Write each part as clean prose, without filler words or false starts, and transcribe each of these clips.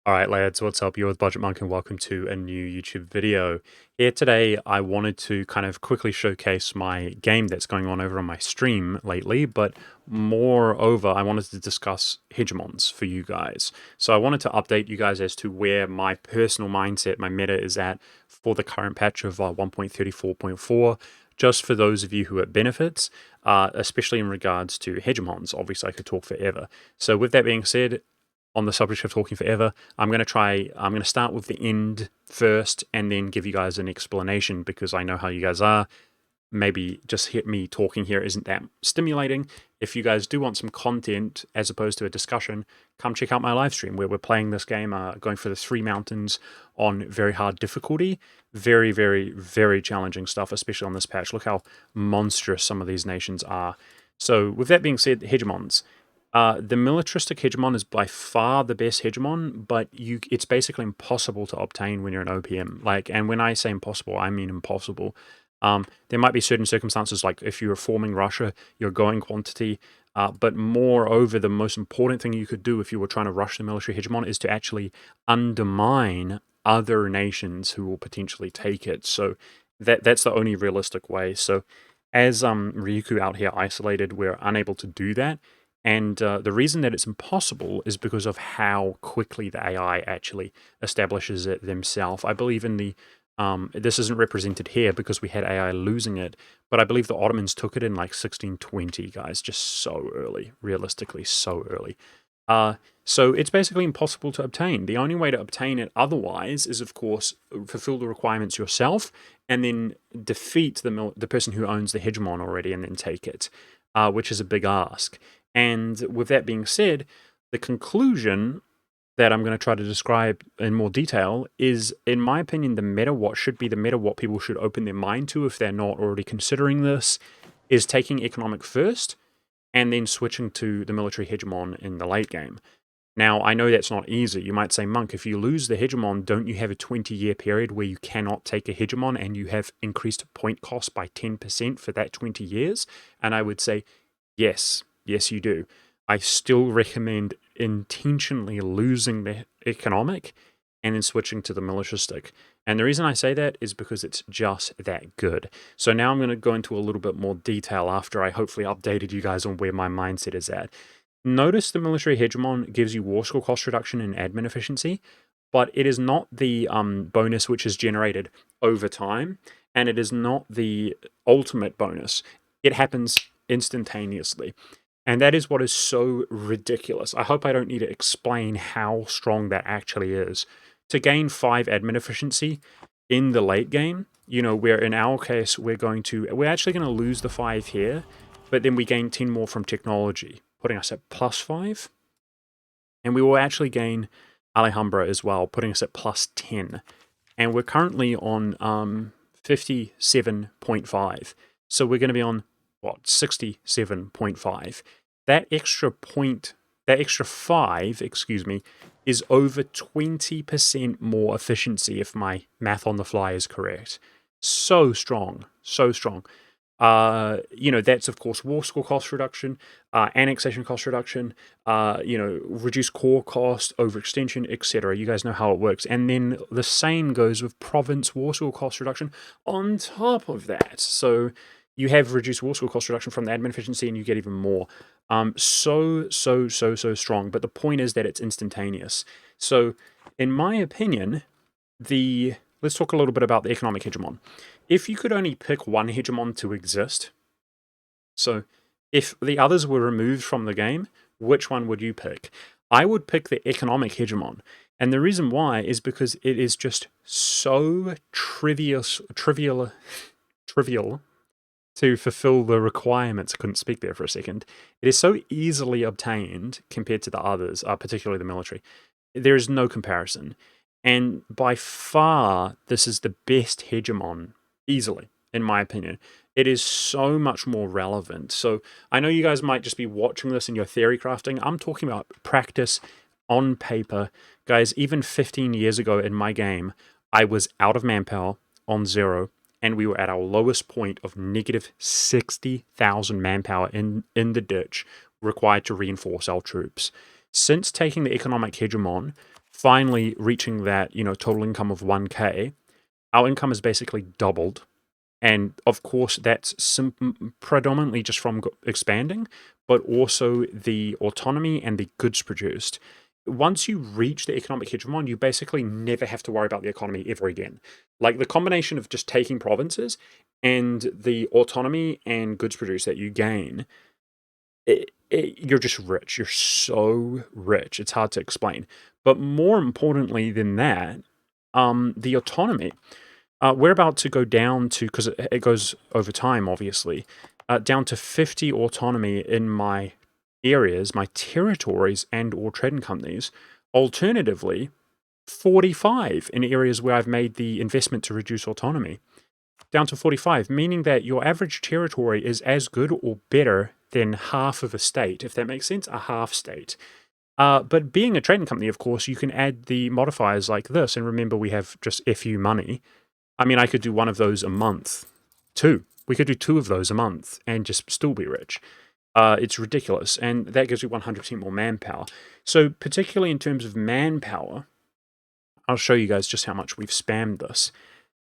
Alright lads, what's up? You're with Budget Monk and welcome to a new YouTube video. Here today I wanted to kind of quickly showcase my game that's going on over on my stream lately, but moreover I wanted to discuss hegemons for you guys. So I wanted to update you guys as to where my personal mindset, my meta is at for the current patch of 1.34.4, just for those of you who it benefits, especially in regards to hegemons. Obviously I could talk forever. So with that being said, on the subject of talking forever, I'm going to start with the end first and then give you guys an explanation because I know how you guys are. Maybe just hit me talking here isn't that stimulating. If you guys do want some content as opposed to a discussion, come check out my live stream where we're playing this game, going for the 3 mountains on very hard difficulty. Very, very, very challenging stuff, especially on this patch. Look how monstrous some of these nations are. So with that being said, hegemons. The militaristic hegemon is by far the best hegemon, but it's basically impossible to obtain when you're an OPM. And when I say impossible, I mean impossible. There might be certain circumstances, like if you're forming Russia, you're going quantity, but moreover, the most important thing you could do if you were trying to rush the military hegemon is to actually undermine other nations who will potentially take it. So that's the only realistic way. So as Ryukyu out here isolated, we're unable to do that. And the reason that it's impossible is because of how quickly the AI actually establishes it themselves. I believe in the, this isn't represented here because we had AI losing it, but I believe the Ottomans took it in like 1620, guys, just so early, realistically so early. So it's basically impossible to obtain. The only way to obtain it otherwise is, of course, fulfill the requirements yourself and then defeat the person who owns the hegemon already and then take it, which is a big ask. And with that being said, the conclusion that I'm going to try to describe in more detail is, in my opinion, the meta, what should be the meta, what people should open their mind to if they're not already considering this, is taking economic first and then switching to the military hegemon in the late game. Now, I know that's not easy. You might say, Monk, if you lose the hegemon, don't you have a 20-year period where you cannot take a hegemon and you have increased point cost by 10% for that 20 years? And I would say, yes. Yes, you do. I still recommend intentionally losing the economic and then switching to the militaristic. And the reason I say that is because it's just that good. So now I'm going to go into a little bit more detail after I hopefully updated you guys on where my mindset is at. Notice the military hegemon gives you war score cost reduction and admin efficiency, but it is not the bonus which is generated over time, and it is not the ultimate bonus. It happens instantaneously. And that is what is so ridiculous. I hope I don't need to explain how strong that actually is. To gain 5 admin efficiency in the late game, you know, where in our case, we're actually going to lose the 5 here, but then we gain 10 more from technology, putting us at +5. And we will actually gain Alhambra as well, putting us at +10. And we're currently on 57.5. So we're going to be on, what, 67.5. That extra 5, excuse me, is over 20% more efficiency if my math on the fly is correct. So strong, so strong. You know, that's of course war score cost reduction, annexation cost reduction, you know, reduced core cost, overextension, etc. You guys know how it works. And then the same goes with province war score cost reduction on top of that. So you have reduced war score cost reduction from the admin efficiency and you get even more. So strong. But the point is that it's instantaneous. So in my opinion, let's talk a little bit about the economic hegemon. If you could only pick one hegemon to exist, so if the others were removed from the game, which one would you pick? I would pick the economic hegemon. And the reason why is because it is just so trivial to fulfill the requirements. I couldn't speak there for a second. It is so easily obtained compared to the others, particularly the military. There is no comparison. And by far, this is the best hegemon, easily, in my opinion. It is so much more relevant. So I know you guys might just be watching this in your theory crafting. I'm talking about practice on paper. Guys, even 15 years ago in my game, I was out of manpower on 0. And we were at our lowest point of negative 60,000 manpower in the ditch required to reinforce our troops. Since taking the economic hegemon, finally reaching that, total income of 1K, our income has basically doubled. And of course, that's predominantly just from expanding, but also the autonomy and the goods produced. Once you reach the economic hegemon, you basically never have to worry about the economy ever again. Like the combination of just taking provinces and the autonomy and goods produced that you gain, you're just rich. You're so rich. It's hard to explain. But more importantly than that, the autonomy. We're about to go down to, because it goes over time, obviously, down to 50 autonomy in my areas, my territories, and or trading companies. Alternatively, 45 in areas where I've made the investment to reduce autonomy. Down to 45, meaning that your average territory is as good or better than half of a state, if that makes sense, a half state. But being a trading company, of course, you can add the modifiers like this, and remember we have just FU money. I mean, I could do one of those a month. Two. We could do two of those a month and just still be rich. It's ridiculous, and that gives you 100% more manpower. So particularly in terms of manpower, I'll show you guys just how much we've spammed this.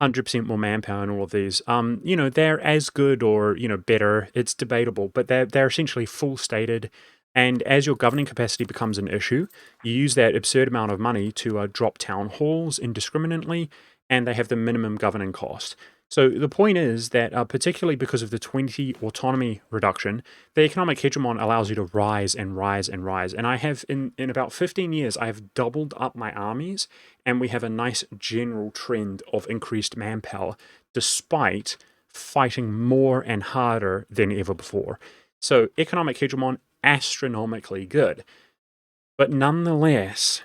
100% more manpower in all of these. They're as good or, better. It's debatable, but they're essentially full stated. And as your governing capacity becomes an issue, you use that absurd amount of money to drop town halls indiscriminately, and they have the minimum governing cost. So the point is that, particularly because of the 20 autonomy reduction, the economic hegemon allows you to rise and rise and rise. And I have, in about 15 years, I have doubled up my armies, and we have a nice general trend of increased manpower, despite fighting more and harder than ever before. So economic hegemon, astronomically good. But nonetheless,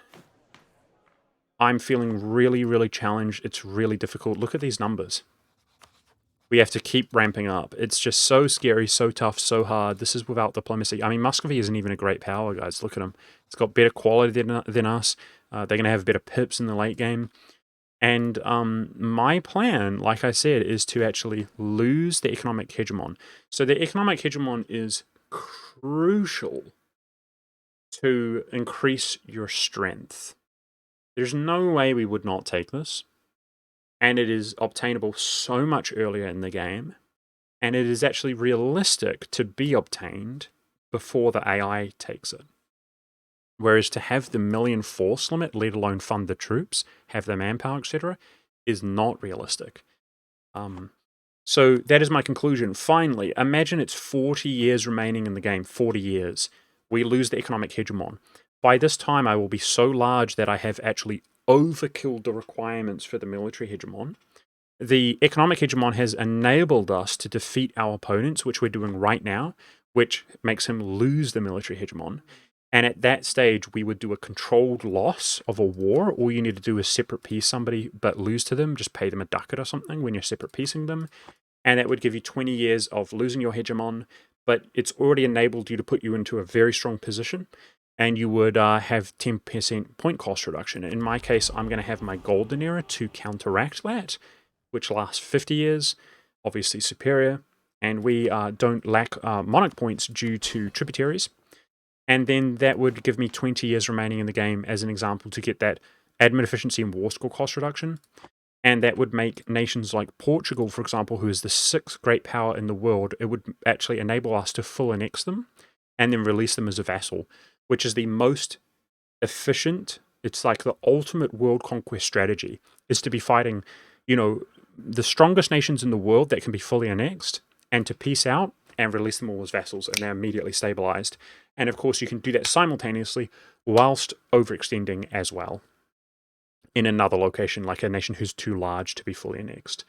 I'm feeling really, really challenged. It's really difficult. Look at these numbers. We have to keep ramping up. It's just so scary, so tough, so hard. This is without diplomacy. I mean, Muscovy isn't even a great power, guys. Look at them. It's got better quality than us. They're going to have better pips in the late game. And my plan, like I said, is to actually lose the economic hegemon. So the economic hegemon is crucial to increase your strength. There's no way we would not take this. And it is obtainable so much earlier in the game, and it is actually realistic to be obtained before the AI takes it. Whereas to have the million force limit, let alone fund the troops, have the manpower, etc., is not realistic. So that is my conclusion. Finally, imagine it's 40 years remaining in the game, 40 years. We lose the economic hegemon. By this time, I will be so large that I have actually overkilled the requirements for the military hegemon. The economic hegemon has enabled us to defeat our opponents, which we're doing right now, which makes him lose the military hegemon. And at that stage, we would do a controlled loss of a war. All you need to do is separate piece somebody, but lose to them. Just pay them a ducat or something when you're separate piecing them. And that would give you 20 years of losing your hegemon, but it's already enabled you to put you into a very strong position. And you would have 10% point cost reduction. In my case, I'm going to have my golden era to counteract that, which lasts 50 years, obviously superior. And we don't lack monarch points due to tributaries. And then that would give me 20 years remaining in the game as an example to get that admin efficiency and war score cost reduction. And that would make nations like Portugal, for example, who is the 6th great power in the world, it would actually enable us to full annex them and then release them as a vassal, which is the most efficient. It's like the ultimate world conquest strategy, is to be fighting, the strongest nations in the world that can be fully annexed, and to peace out and release them all as vassals, and they're immediately stabilized. And of course, you can do that simultaneously whilst overextending as well in another location, like a nation who's too large to be fully annexed.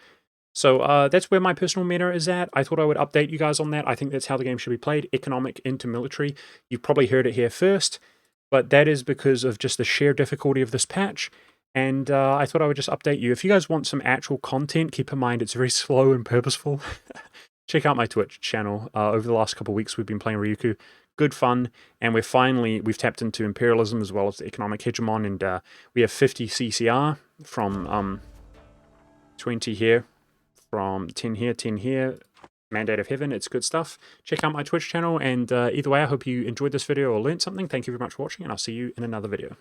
So that's where my personal meta is at. I thought I would update you guys on that. I think that's how the game should be played, economic into military. You've probably heard it here first, but that is because of just the sheer difficulty of this patch. And I thought I would just update you. If you guys want some actual content, keep in mind it's very slow and purposeful. Check out my Twitch channel. Over the last couple of weeks, we've been playing Ryuku. Good fun, and we've tapped into imperialism as well as the economic hegemon, and we have 50 CCR from 20 here, from 10 here, 10 here, Mandate of Heaven. It's good stuff. Check out my Twitch channel, and either way, I hope you enjoyed this video or learned something. Thank you very much for watching, and I'll see you in another video.